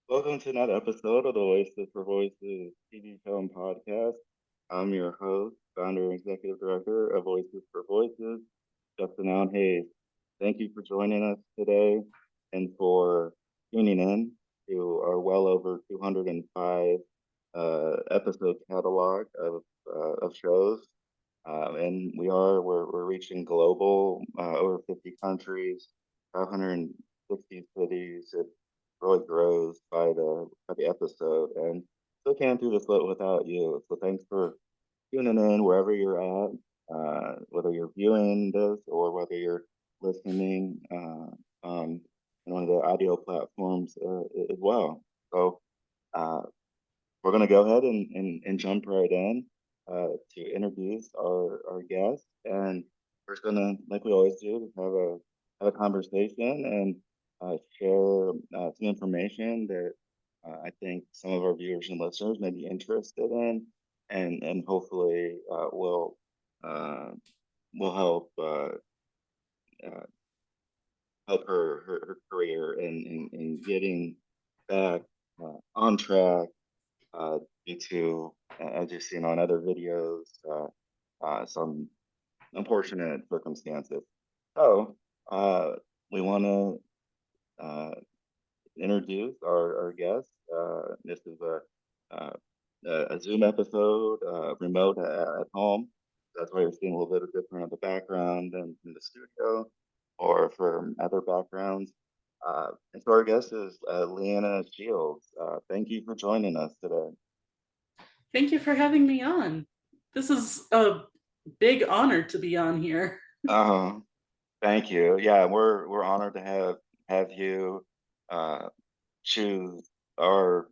Welcome to another episode of the Voices for Voices TV show and podcast. I'm your host, founder and executive director of Voices for Voices, Justin Allen Hayes. Thank you for joining us today and for tuning in to our well over 205 episode catalog of shows. And we're reaching global, over 50 countries, 560 cities. It really grows by the episode, and still can't do this without you. So thanks for tuning in wherever you're at, whether you're viewing this or whether you're listening on one of the audio platforms as well. So uh, we're going to go ahead and jump right in to introduce our guest. And we're going to, like we always do, have a conversation and share some information that I think some of our viewers and listeners may be interested in, and hopefully uh, will uh, help her career in getting back on track due to, as you've seen on other videos, some unfortunate circumstances. So we want to introduce our guest. This is uh, a Zoom episode, remote at home. That's why you're seeing a little bit of different of the background than in the studio or from other backgrounds. And so our guest is Leanna Shields. Thank you for joining us today. Thank you for having me on. This is a big honor to be on here. Uh, Thank you. Yeah, we're honored to have you uh, choose our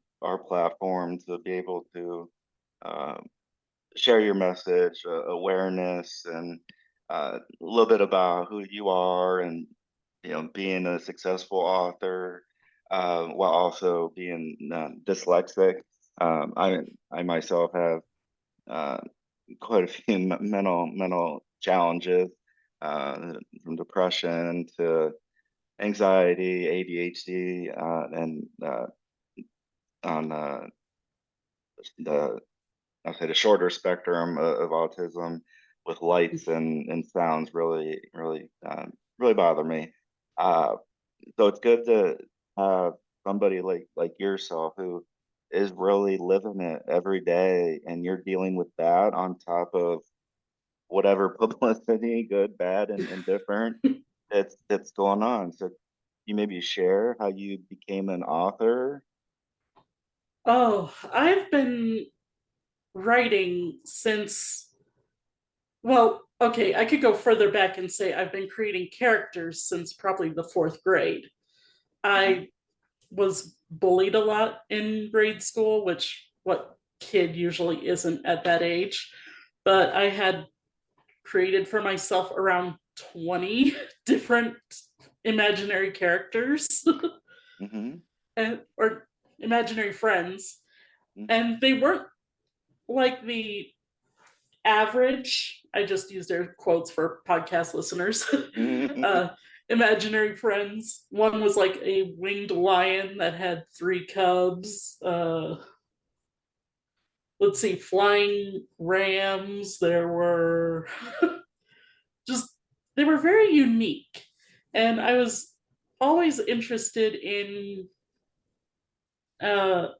platform to be able to uh, share your message, awareness, and a little bit about who you are, and being a successful author while also being dyslexic. I myself have uh, quite a few mental challenges, from depression to anxiety, ADHD, and on the I'll say the shorter spectrum of autism, with lights and sounds really bother me. Uh, so it's good to have somebody like yourself who is really living it every day, and you're dealing with that on top of whatever publicity, good, bad, and indifferent, that's going on. So you maybe share how you became an author. Oh, I've been writing since, well, okay, I could go further back and say I've been creating characters since probably the fourth grade. Mhm. I was bullied a lot in grade school, which what kid usually isn't at that age. But I had created for myself around 20 different imaginary characters Mhm. or imaginary friends, Mhm. and they weren't like the average, I just used their quotes for podcast listeners, uh, imaginary friends. One was like a winged lion that had three cubs. Let's see, flying rams. There were just, they were very unique. And I was always interested in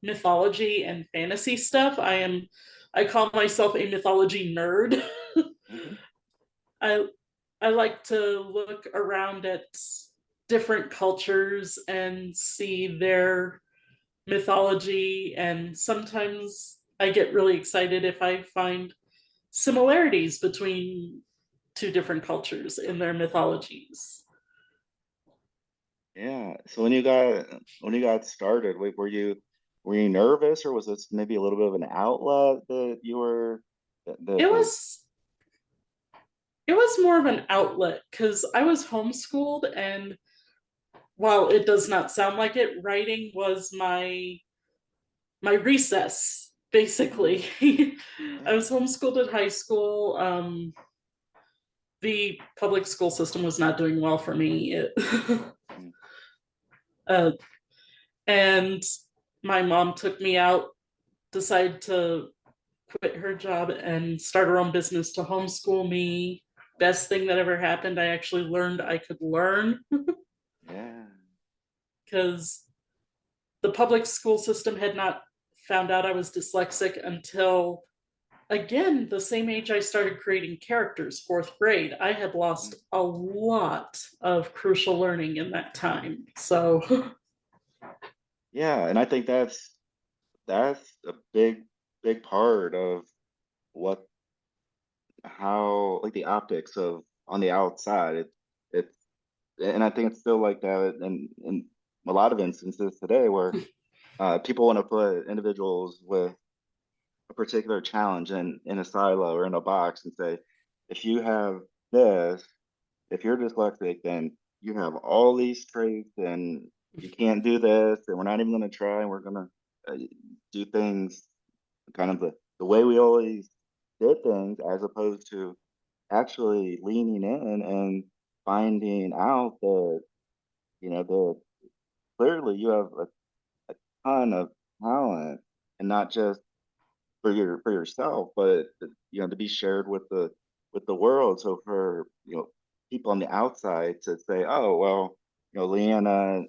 mythology and fantasy stuff. I call myself a mythology nerd. Mhm. I I like to look around at different cultures and see their mythology, and sometimes I get really excited if I find similarities between two different cultures in their mythologies. Yeah. So when you got started, were you nervous, or was this maybe a little bit of an outlet that you were It that was it was more of an outlet because I was homeschooled, and while it does not sound like it, writing was my recess basically. I yeah. was homeschooled at high school. The public school system was not doing well for me. Mm. Uh, and my mom took me out, decided to quit her job and start her own business to homeschool me. Best thing that ever happened. I actually learned I could learn Yeah. because the public school system had not found out I was dyslexic until, again, the same age I started creating characters, fourth grade. I had lost a lot of crucial learning in that time. So, Yeah, and I think that's a big part of what how like the optics of on the outside. It's and I think it's still like that in a lot of instances today where people want to put individuals with a particular challenge in a silo or in a box and say, if you have this, if you're dyslexic, then you have all these traits and you can't do this, and we're not even going to try, and we're going to do things kind of the way we always did things, as opposed to actually leaning in and finding out that, that clearly you have a ton of talent, and not just for yourself, but to be shared with the world. So for people on the outside to say, oh well, Leanna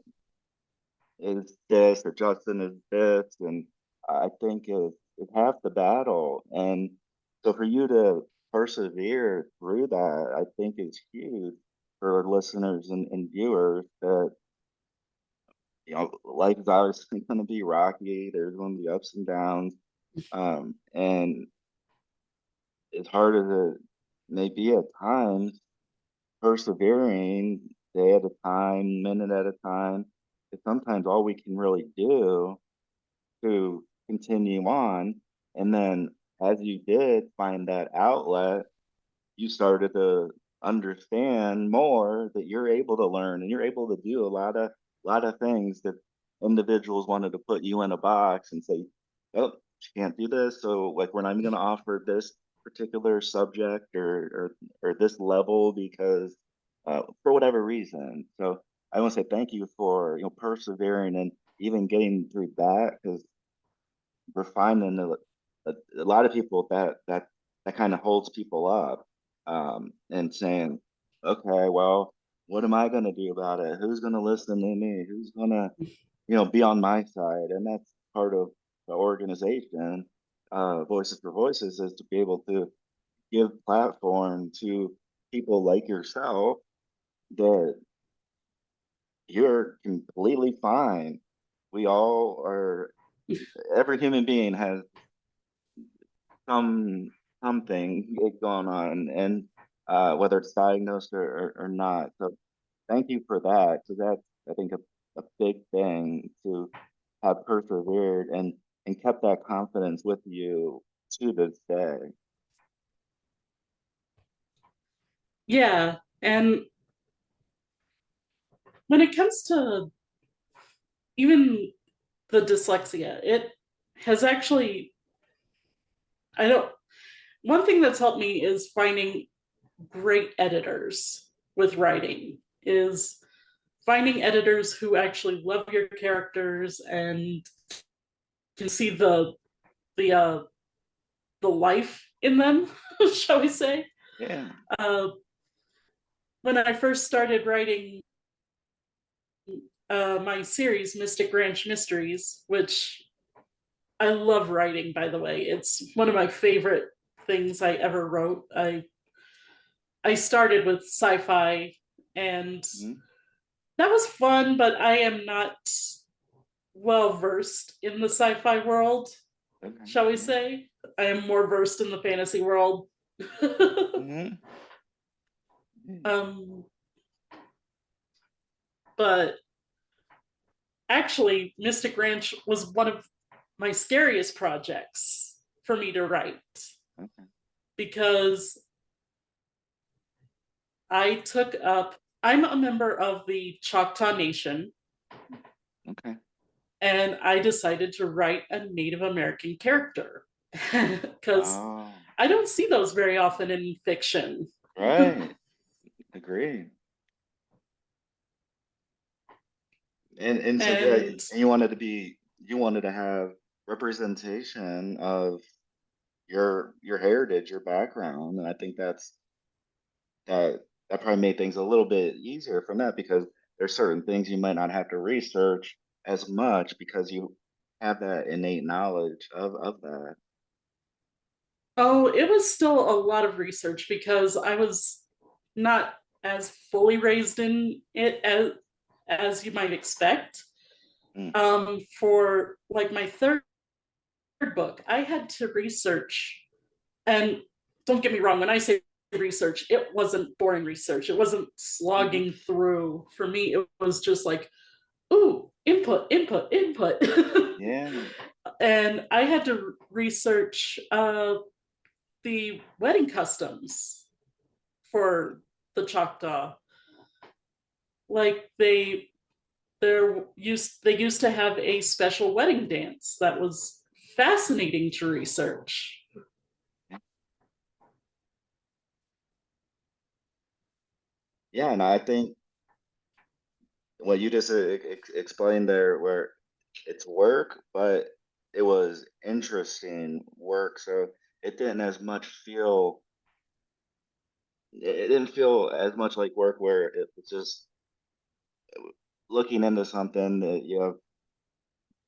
is this or Justin is this, and I think it's half the battle. And so for you to persevere through that, I think is huge for listeners and viewers that life is obviously going to be rocky. There's going to be ups and downs, and as hard as it may be at times, persevering day at a time, minute at a time, is sometimes all we can really do to continue on. And then as you did find that outlet, you started to understand more that you're able to learn and you're able to do a lot of things that individuals wanted to put you in a box and say, oh, you can't do this. So like we're not even gonna offer this particular subject or this level because for whatever reason. So I want to say thank you for persevering and even getting through that, because we're finding a lot of people that kind of holds people up, and saying, okay, well, what am I going to do about it? Who's going to listen to me? Who's going to be on my side? And that's part of the organization, Voices for Voices, is to be able to give platform to people like yourself that you're completely fine. We all are. Every human being has some something going on, and whether it's diagnosed or not. So thank you for that, because that's, I think, a big thing to have persevered and kept that confidence with you to this day. yeah. And when it comes to even the dyslexia, it has actually, I don't, one thing that's helped me is finding great editors with writing, is finding editors who actually love your characters and can see the the life in them, shall we say. Yeah. uh, when I first started writing my series Mystic Ranch Mysteries, which I love writing, by the way, it's one of my favorite things I ever wrote. I started with sci-fi, and Mhm. that was fun, but I am not well versed in the sci-fi world, Okay. shall we Yeah. say. I am more versed in the fantasy world. Hmm. um, but actually, Mystic Ranch was one of my scariest projects for me to write, Okay. because I took up, I'm a member of the Choctaw Nation, Okay. and I decided to write a Native American character because Oh, I don't see those very often in fiction. right. Agree. And so And and you wanted to be you wanted to have representation of your heritage, your background, and I think that probably made things a little bit easier from that because there's certain things you might not have to research as much because you have that innate knowledge of that. Oh, it was still a lot of research because I was not as fully raised in it as you might expect. Mm, For like my third book, I had to research, and don't get me wrong, when I say research, it wasn't boring research. It wasn't mhm. slogging through. For me, it was just like, ooh, input, input, input. Yeah. And I had to research the wedding customs for the Choctaw. Like they used to have a special wedding dance that was fascinating to research. Yeah, and I think what you just explained there, where it's work, but it was interesting work, so it didn't as much feel it didn't feel as much like work where it was just looking into something that you have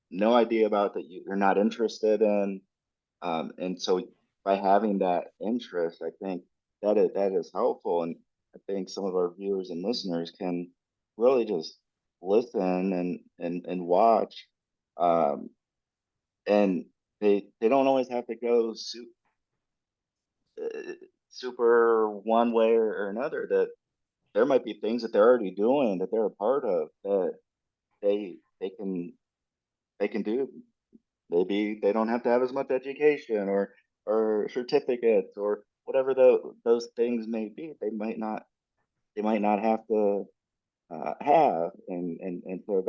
no idea about that you're not interested in. And so by having that interest, I think that is helpful. And I think some of our viewers and listeners can really just listen and watch. Um, and they don't always have to go uh, super one way or another. That there might be things that they're already doing that they're a part of that they can they can do. Maybe they don't have to have as much education or certificates or whatever those things may be. They might not have to have, and so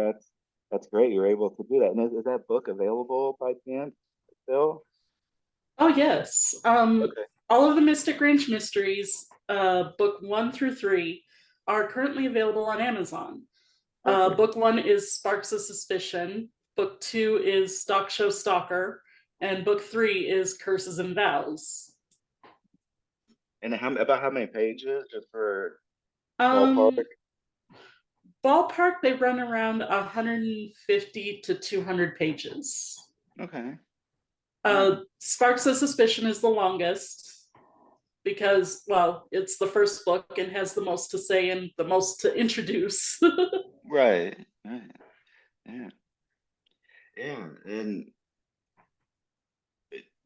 that's great. You're able to do that. And is that book available by chance still? Oh yes. Okay. All of the Mystic Range mysteries, book 1 through 3, are currently available on Amazon. Perfect. Book 1 is Sparks of Suspicion. Book 2 is Stock Show Stalker, and book 3 is Curses and Vows. And about how many pages, just for ballpark? Um, Ballpark, they run around 150 to 200 pages. Okay. Yeah. Sparks of Suspicion is the longest because, well, it's the first book and has the most to say and the most to introduce. Right. Right. Yeah. Yeah. And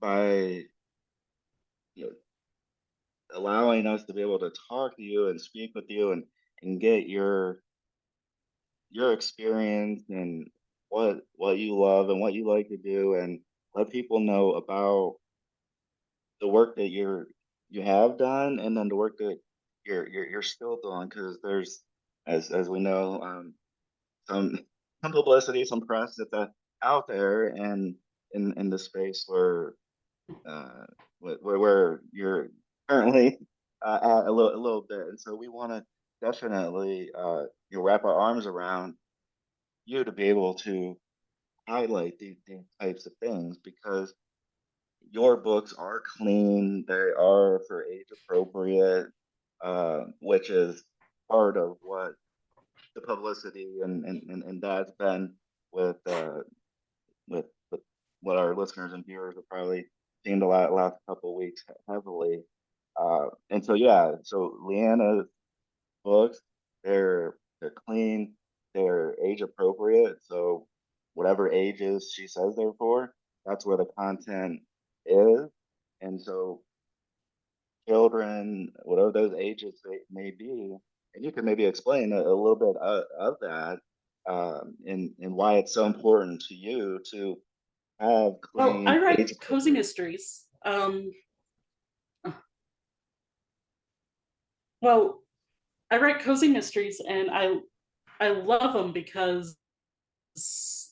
by you know allowing us to be able to talk to you and speak with you and get your experience and what you love and what you like to do and let people know about the work that you have done and then the work that you're still doing because there's as we know some some publicity some press that's out there and in the space uh, where you're currently at a little bit. And so we want to definitely wrap our arms around you to be able to highlight these types of things because your books are clean, they are for age appropriate, which is part of what the publicity and that's been with with what our listeners and viewers have probably seen the last couple of weeks heavily. And so yeah, so Leanna's books, they're clean, they're age appropriate. So whatever ages she says they're for, that's where the content is. And so children, whatever those ages they may be, and you can maybe explain a little bit of that, and why it's so important to you to have Well, clean, I write age cozy appropriate. mysteries. Well, I write cozy mysteries, and I love them because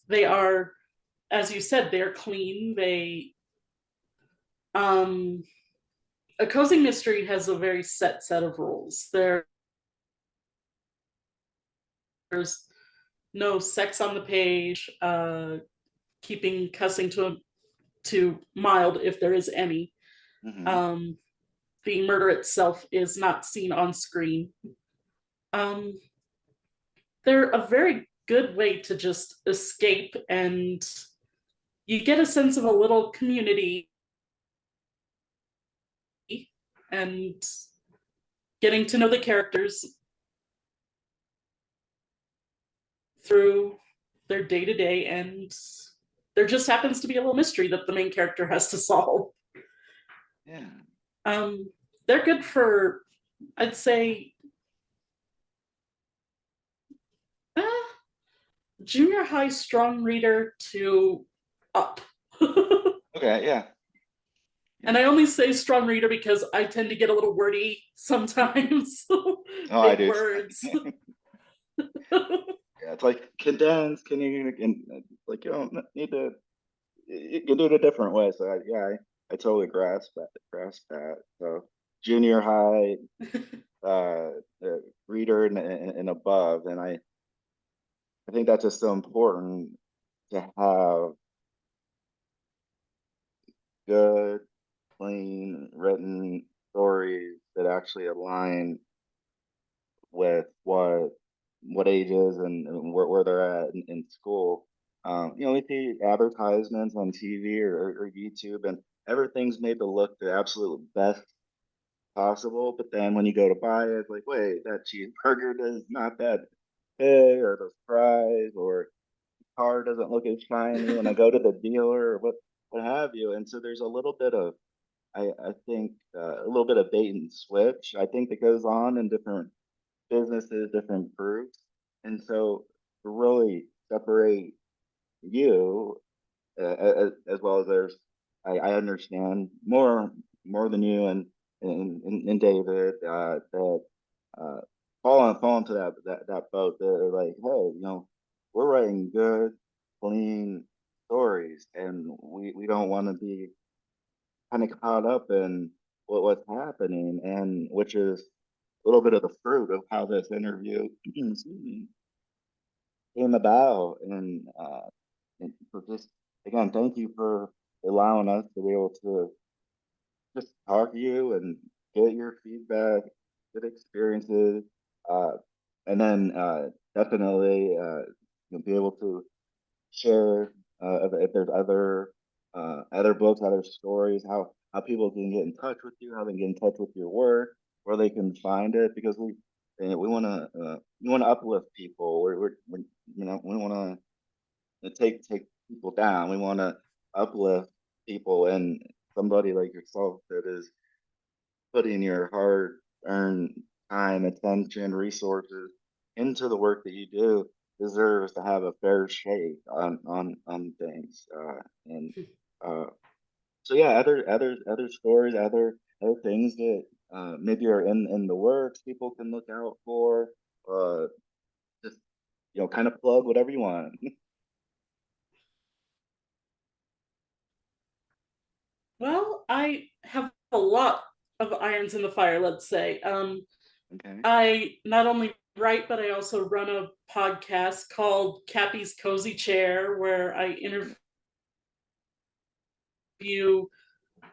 they are, as you said, they're clean. They um, a cozy mystery has a very set of rules. There's no sex on the page. keeping cussing to mild if there is any. Mm-hmm. Um, the murder itself is not seen on screen. Um, they're a very good way to just escape, and you get a sense of a little community and getting to know the characters through their day to day, and there just happens to be a little mystery that the main character has to solve. Yeah. Um, they're good for, I'd say, uh, junior high strong reader to up. Okay. Yeah. And Yeah. I only say strong reader because I tend to get a little wordy sometimes. Oh, I Big do. words. Yeah, it's like condensed. Can you and like you don't need to. You can do it a different way. So I totally grasp that. So junior high uh, reader and above, and I think that's just so important to have good, clean, written stories that actually align with what ages and where they're at in school. We see advertisements on TV or YouTube, and everything's made to look the absolute best possible. But then when you go to buy it, it's like, wait, that cheeseburger is not that big, or those fries, or the car doesn't look as shiny when I go to the dealer, or what have you. And so there's a little bit of I think a little bit of bait and switch. I think that goes on in different businesses, different groups. And so to really separate you as well as there's, I understand more than you and David that uh, fall into that boat. They're like, hey, we're writing good, clean stories, and we don't want to be kind of caught up in what's happening, and which is a little bit of the fruit of how this interview excuse me, came about. And so just again, thank you for allowing us to be able to just talk to you and get your feedback, good experiences, uh, and then definitely you'll be able to share if there's other books, other stories, how people can get in touch with you, how they can get in touch with your work, where they can find it, because we want to uplift people. We're we want to take people down. We want to uplift people, and somebody like yourself that is putting your hard earned time, attention, resources into the work that you do deserves to have a fair shake on things. And uh, so yeah, other stories, other things that maybe are in the works, people can look out for. Uh, just kind of plug whatever you want. Well, I have a lot of irons in the fire, let's say. Okay. I not only write, but I also run a podcast called Cappy's Cozy Chair, where I interview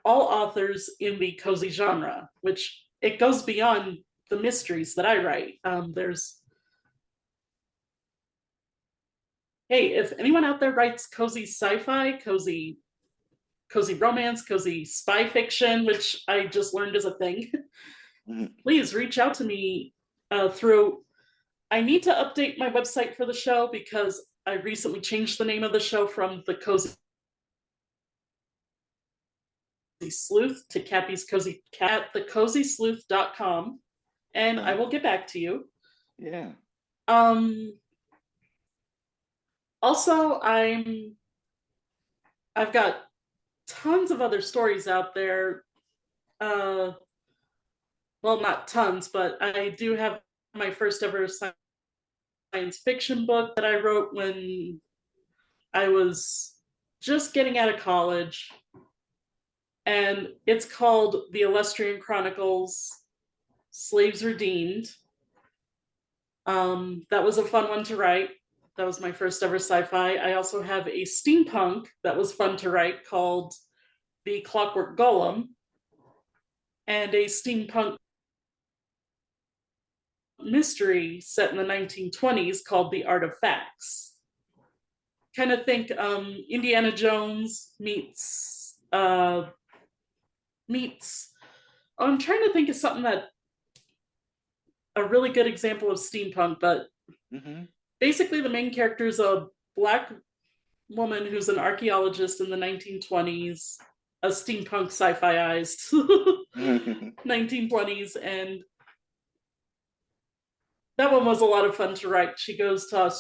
all authors in the cozy genre, which it goes beyond the mysteries that I write. There's, hey, if anyone out there writes cozy sci-fi, cozy romance, cozy spy fiction, which I just learned is a thing, Mhm. please reach out to me through. I need to update my website for the show because I recently changed the name of the show from the Cozy Sleuth to Cappy's Cozy Cat, thecozysleuth.com, and I Okay. will get back to you. Yeah. Um, also, I've got tons of other stories out there. Uh, well, not tons, but I do have my first ever science fiction book that I wrote when I was just getting out of college, and it's called The Illustrian Chronicles Slaves Redeemed. That was a fun one to write. That was my first ever sci-fi. I also have a steampunk that was fun to write called The Clockwork Golem, and a steampunk mystery set in the 1920s called The Art of Facts. Kind of think Indiana Jones meets. Oh, I'm trying to think of something that a really good example of steampunk, but basically the main character is a black woman who's an archaeologist in the 1920s, a steampunk sci-fi-ized 1920s, and that one was a lot of fun to write. She goes to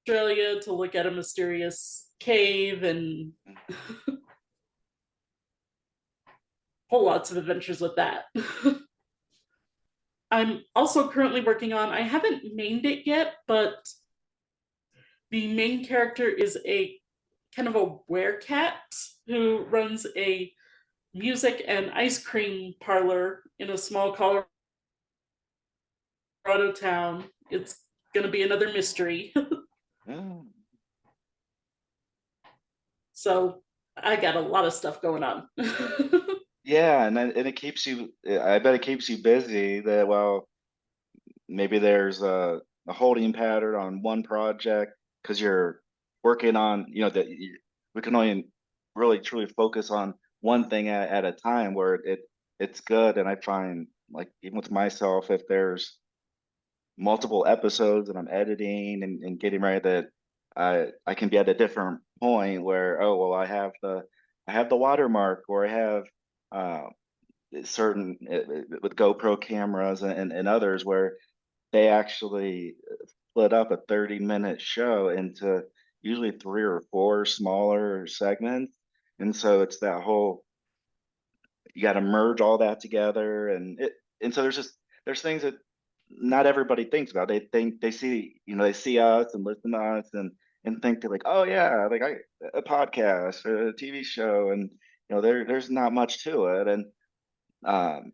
Australia to look at a mysterious cave and whole lots of adventures with that. I'm also currently working on, I haven't named it yet, but the main character is a kind of a werecat who runs a music and ice cream parlor in a small Colorado town. It's going to be another mystery. So I got a lot of stuff going on. Yeah, and it keeps you. I bet it keeps you busy. That well, maybe there's a holding pattern on one project because you're working on. That we can only really truly focus on one thing at a time. Where it's good, and I find like even with myself, if there's multiple episodes and I'm editing and getting ready that I can be at a different point where oh well I have the watermark or I have uh, certain with GoPro cameras and others where they actually split up a 30-minute show into usually 3 or 4 smaller segments. And so it's that whole you got to merge all that together and so there's things that not everybody thinks about. They think they see, they see us and listen to us and think they're like, oh yeah, like a podcast or a TV show, and there's not much to it, and um,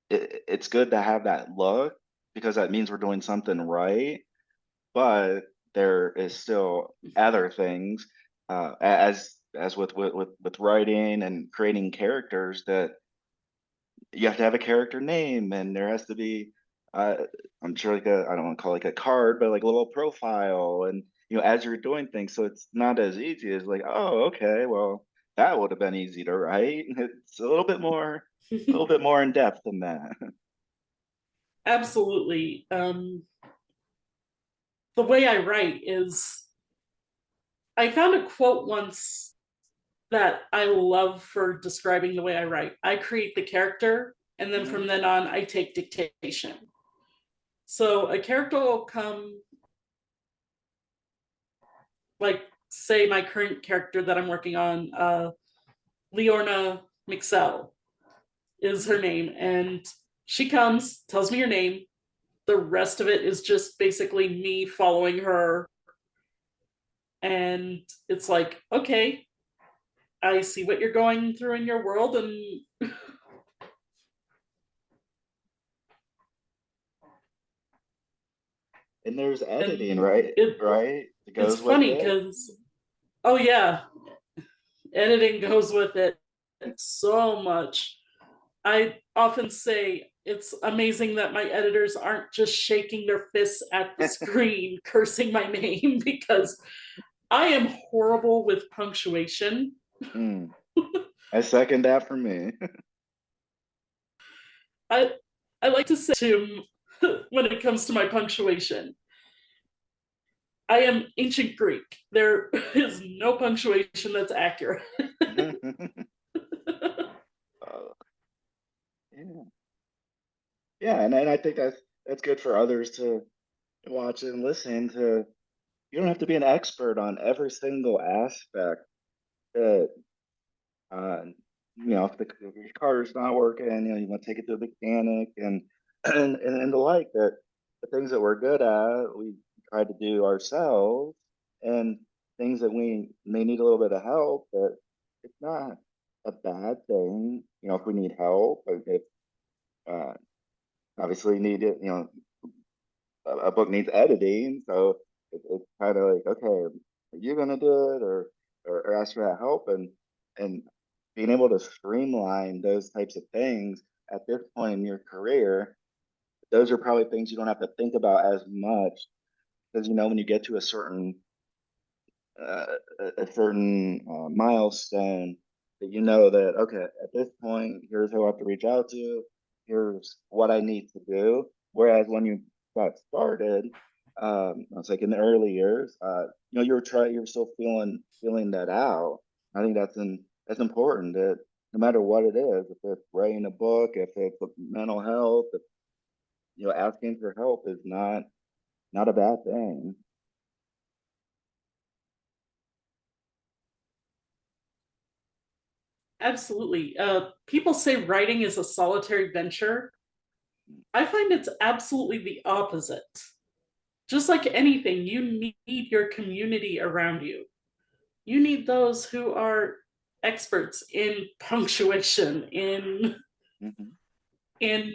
it's good to have that look because that means we're doing something right. But there is still other things, as with writing and creating characters that you have to have a character name and there has to be uh I'm sure like I don't want to call it like a card but like a little profile and as you're doing things so it's not as easy as like oh okay well that would have been easy to write. It's a little bit more in depth than that. Absolutely. The way I write is I found a quote once that I love for describing the way I write. I create the character, and then from then on, I take dictation. So a character will come, like, say, my current character that I'm working on, Leanna Mixell is her name, and she comes, tells me her name. The rest of it is just basically me following her. And it's like, okay, I see what you're going through in your world, and And there's editing, and right? it Right? It it's goes with funny it. because oh yeah, editing goes with it so much. I often say it's amazing that my editors aren't just shaking their fists at the screen cursing my name because I am horrible with punctuation. Mm, I second that for me. I I like to say to when it comes to my punctuation, I am ancient Greek. There is no punctuation that's accurate. Uh, yeah. Yeah, and I think that's good for others to watch and listen to. You don't have to be an expert on every single aspect that if your car's not working, you want to take it to a mechanic and the like that the things that we're good at, we try to do ourselves and things that we may need a little bit of help, but it's not a bad thing, if we need help, if uh, obviously need it, a book needs editing, so it's kind of like, okay, are you gonna do it, or ask for that help, and being able to streamline those types of things at this point in your career, those are probably things you don't have to think about as much because when you get to uh, a certain milestone, that that okay, at this point, here's who I have to reach out to, here's what I need to do. Whereas when you got started, it's like in the early years, you're still feeling that out. I think that's important. That no matter what it is, if it's writing a book, if it's mental health, if, asking for help is not a bad thing. Absolutely. People say writing is a solitary venture. I find it's absolutely the opposite. Just like anything, you need your community around you. You need those who are experts in punctuation, Hmm. in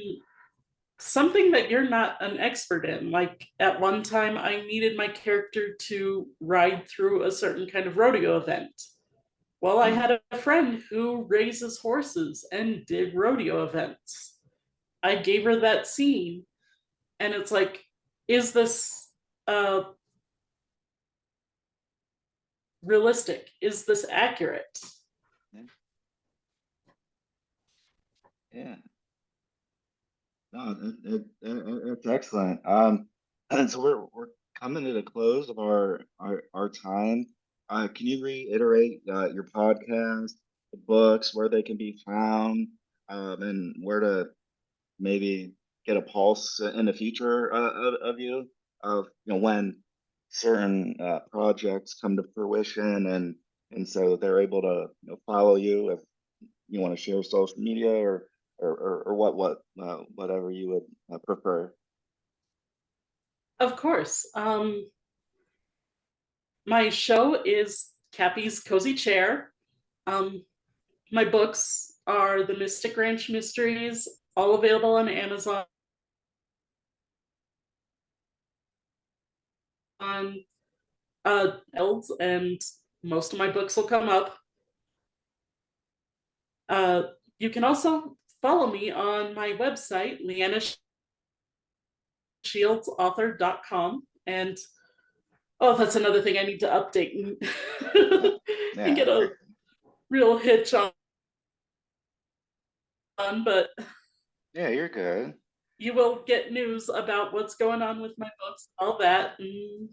something that you're not an expert in. Like at one time, I needed my character to ride through a certain kind of rodeo event. Well, I Mm. had a friend who raises horses and did rodeo events. I gave her that scene, and it's like, is this uh, realistic? Is this accurate? Yeah. Yeah. No, it's excellent. And so we're coming to the close of our time. Can you reiterate your podcast, the books, where they can be found, and where to maybe get a pulse in the future of you, of when certain projects come to fruition, and so they're able to follow you if you want to share social media or whatever you would prefer. Of course. My show is Cappy's Cozy Chair. Um, my books are The Mystic Ranch Mysteries, all available on Amazon. On and most of my books will come up. Uh, you can also follow me on my website, leannashieldauthor.com. And oh, that's another thing I need to update Yeah, and yeah, get a real hitch on, but yeah. You're good. you will get news about what's going on with my books, all that. And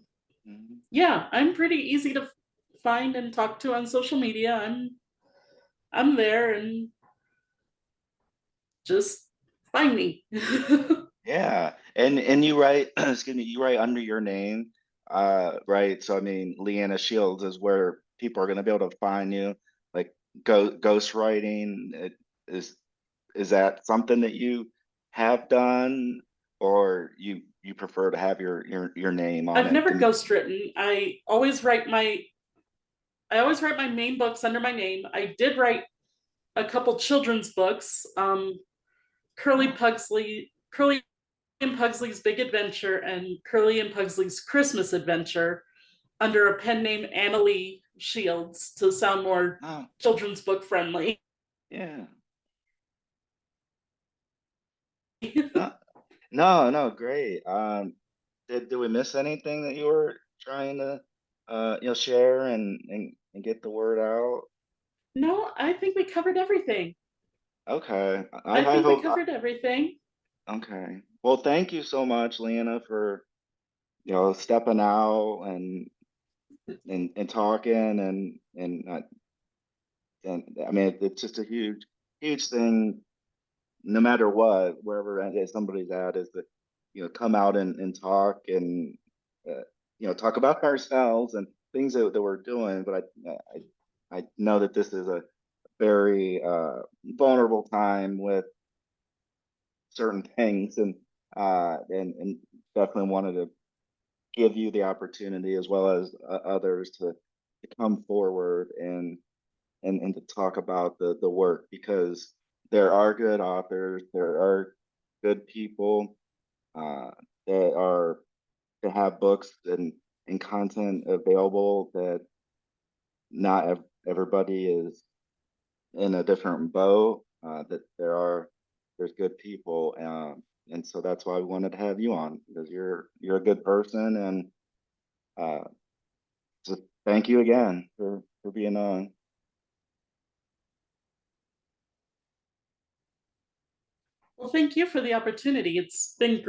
Mhm. yeah, I'm pretty easy to find and talk to on social media. I'm there and just find me. Yeah, and you write, excuse me, you write under your name, right? So I mean, Leanna Shields is where people are going to be able to find you. Like ghost writing, is is that something that you have done, or you prefer to have your name on I've it? never ghostwritten. I always write my main books under my name. I did write a couple children's books. Oh, Curly and Pugsley's Big Adventure and Curly and Pugsley's Christmas Adventure under a pen name Annalie Shields to sound more oh, children's book friendly. yeah. No, no, great. Did we miss anything that you were trying to share and get the word out? No, I think we covered everything. Okay. I I think we hope covered everything. okay. Well, thank you so much, Leanna, for stepping out and talking and I mean it's just a huge thing no matter what, wherever somebody's at, is that come out and talk and uh, talk about ourselves and things that we're doing. But I know that this is a very vulnerable time with certain things, and definitely wanted to give you the opportunity as well as others to come forward and to talk about the work, because there are good authors, there are good people uh, that are to have books and making content available that not everybody is in a different boat, that there's good people, and so that's why we wanted to have you on, because you're a good person, and uh, just thank you again for being on. Well, thank you for the opportunity. It's been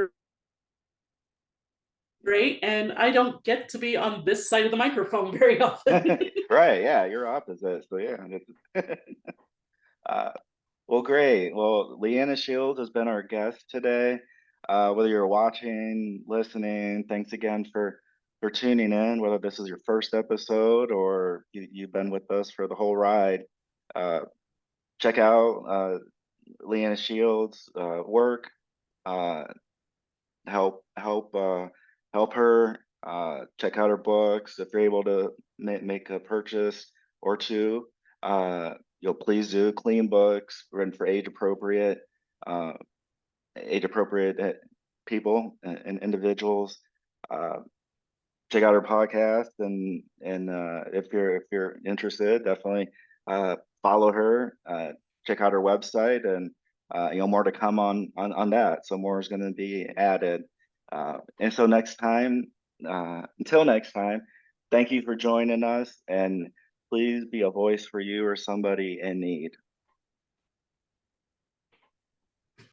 great, and I don't get to be on this side of the microphone very often. Right, yeah, you're opposite, so yeah. uh, well, great. Well, Leanna Shields has been our guest today. Whether you're watching, listening, thanks again for tuning in. Whether this is your first episode or you've been with us for the whole ride, uh, check out Leanna Shields' work. Uh, help her. Check out her books if you're able to make a purchase or two. You'll please do. Clean books written for uh, age appropriate people and individuals. Uh, Check out her podcast, and if you're interested, definitely follow her. Check out her website, and more to come on that. So more is going to be added. And so until next time, thank you for joining us, and please be a voice for you or somebody in need.